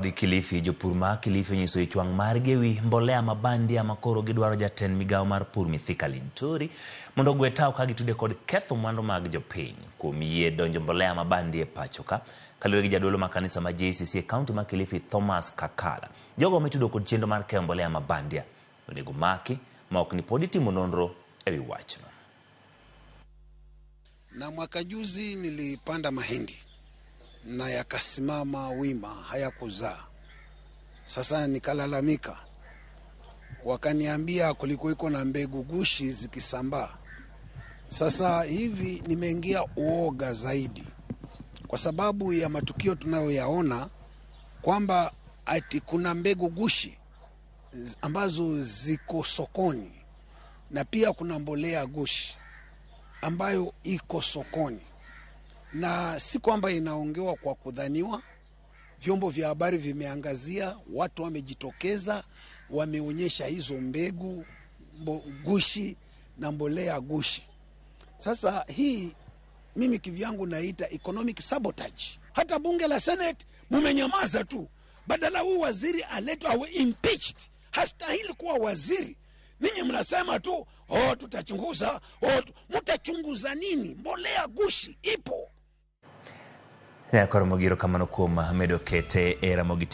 Di Kilifi jopur ma Kilifi onyiso ichwang' margi ewi mbolea mabandia makoro gidwaro jatend migawo mar pur Mithika Linturi mondo ogwe tao ka gitude kod ketho mwandu mag jopiny kuom yie donjo mbolea mabandia e pachoka. Kaluwore gi jadolo ma kanisa ma JCC e kaunti ma Kilifi Thomas Kakala, jogo mitudo kod chenro mar keyo mbolea mabandia onego maki ma ok ni pod itimo nonro ewi wachno. Na mwaka juzi nilipanda mahindi na yakasimama wima, hayakuzaa. Sasa nikalalamika, wakaniambia kulikuwa na mbegu gushi zikisambaa. Sasa hivi nimeingia uoga zaidi kwa sababu ya matukio tunayoyaona kwamba ati kuna mbegu gushi ambazo ziko sokoni na pia kuna mbolea gushi ambayo iko sokoni, na si kwamba inaongewa kwa kudhaniwa. Vyombo vya habari vimeangazia, watu wamejitokeza, wameonyesha hizo mbegu gushi na mbolea gushi. Sasa hii mimi kivyangu naita economic sabotage. Hata bunge la Senate mumenyamaza tu, badala huu waziri aletwe awe impeached. Hastahili kuwa waziri. Ninyi mnasema tu tutachunguza. Mtachunguza nini? Mbolea gushi ipo. Ya Koromogiro kamano kuom Ahmedo Kete era mogiti